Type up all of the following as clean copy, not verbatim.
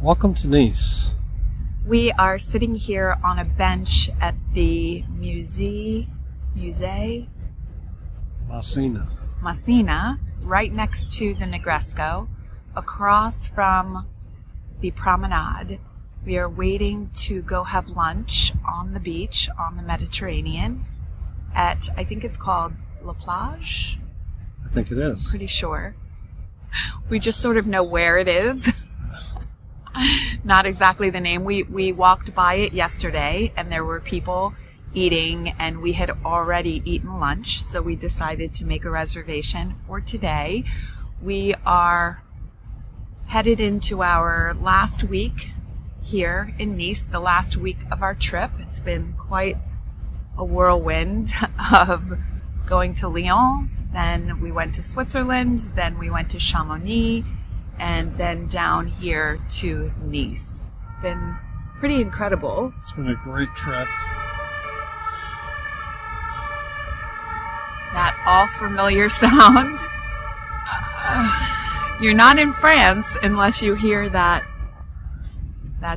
Welcome to Nice. We are sitting here on a bench at the Musée Massena, right next to the Negresco, across from the Promenade. We are waiting to go have lunch on the beach on the Mediterranean at, I think it's called La Plage. I think it is. Pretty sure. We just sort of know where it is. Not exactly the name. We walked by it yesterday and there were people eating and we had already eaten lunch, so we decided to make a reservation for today. We are headed into our last week here in Nice, the last week of our trip. It's been quite a whirlwind of going to Lyon, then we went to Switzerland, then we went to Chamonix, and then down here to Nice. It's been pretty incredible. It's been a great trip. That all familiar sound. You're not in France unless you hear that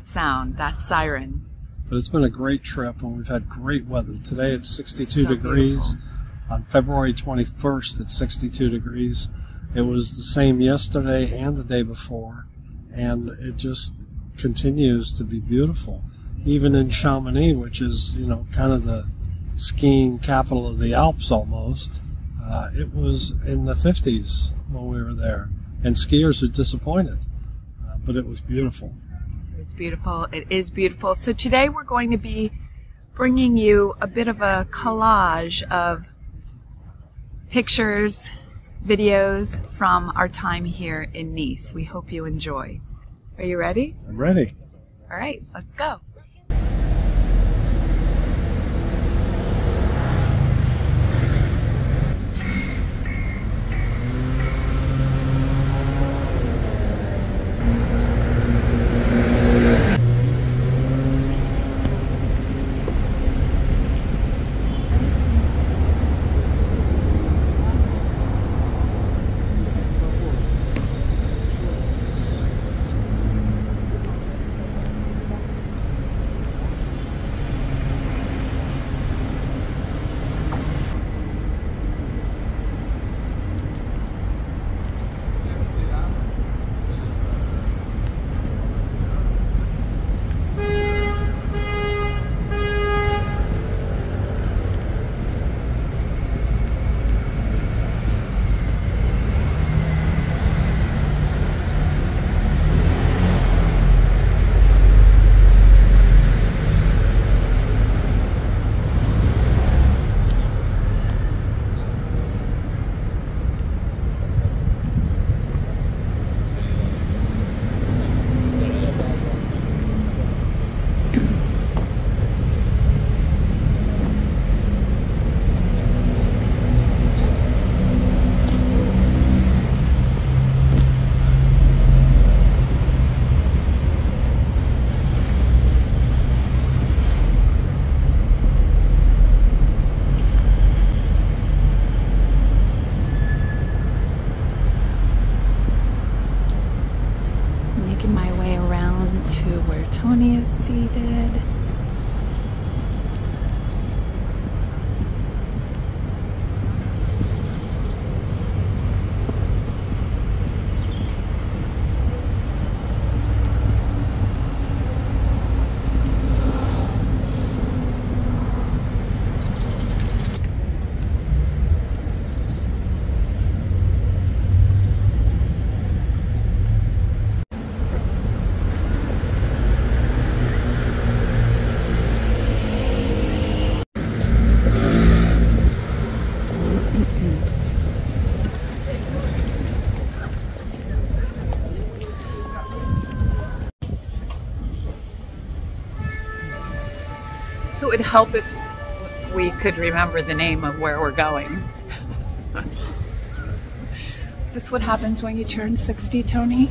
sound, that siren. But it's been a great trip and we've had great weather. Today it's 62 so degrees. Beautiful. On February 21st it's 62 degrees. It was the same yesterday and the day before, and it just continues to be beautiful. Even in Chamonix, which is, you know, kind of the skiing capital of the Alps almost, it was in the 50s when we were there, and skiers are disappointed, but it was beautiful. It's beautiful. It is beautiful. So today we're going to be bringing you a bit of a collage of pictures, videos from our time here in Nice. We hope you enjoy. Are you ready? I'm ready. All right, let's go. My way around to where Tony is seated. So it would help if we could remember the name of where we're going. Is this what happens when you turn 60, Tony?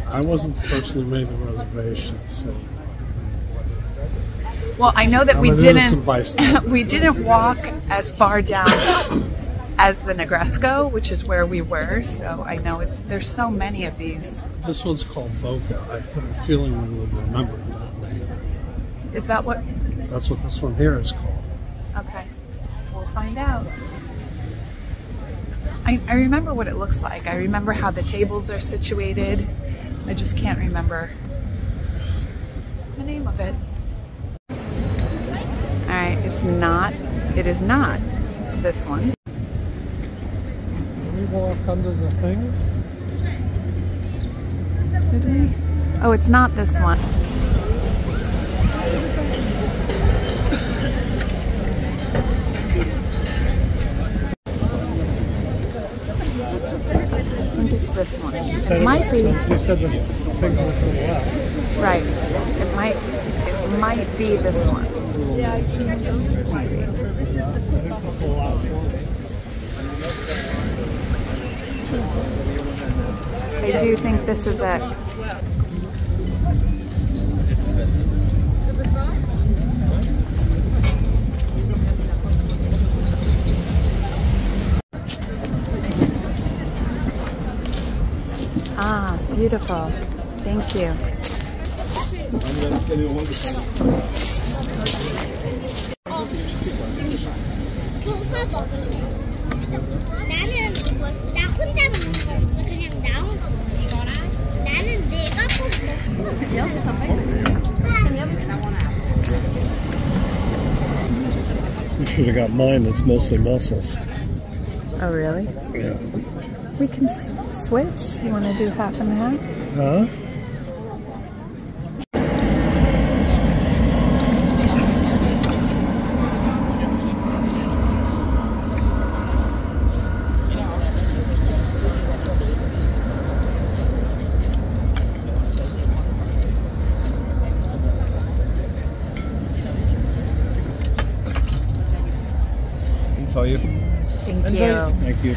I wasn't the person who made the reservation, so. Well, I know that we didn't walk as far down as the Negresco, which is where we were. So I know there's so many of these This one's called Boca. I have a feeling we would remember that name. Is that what? That's what this one here is called. Okay, we'll find out. I remember what it looks like. I remember how the tables are situated. I just can't remember the name of it. All right, it is not this one. Did we walk under the things? Did we? Oh, it's not this one. I think it's this one. It might be. You said the things were to the left. Right. It might be this one. Maybe. I think this is the last one. I do think this is it. Ah, beautiful. Thank you. 나 혼자 먹는 거 없어. 그냥 나 혼자 먹는 이거랑 나는 내가 꼭 You should have got mine that's mostly mussels. Oh, really? Yeah. We can switch. You want to do half and half? Huh? For you. Thank you. Thank you.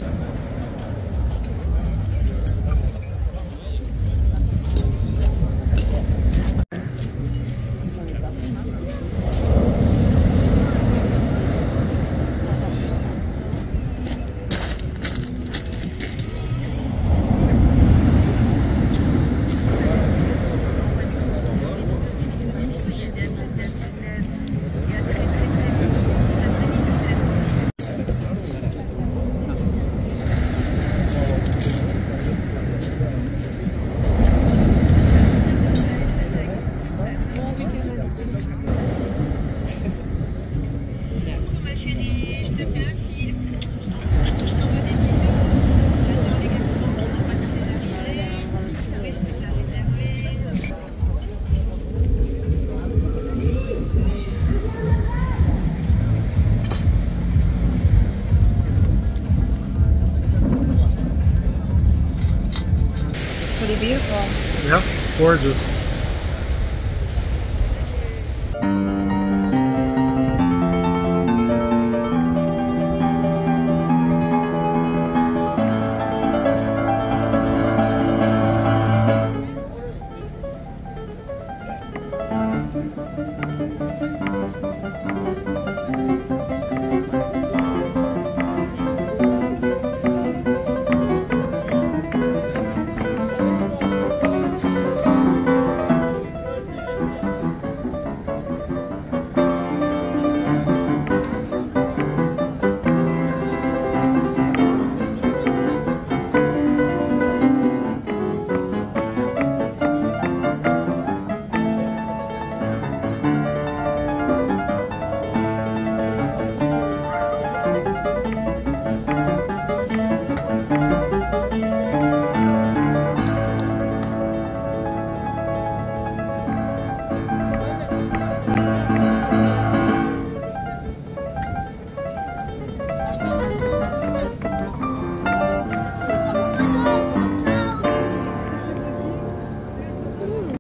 Pretty beautiful. Yep, it's gorgeous.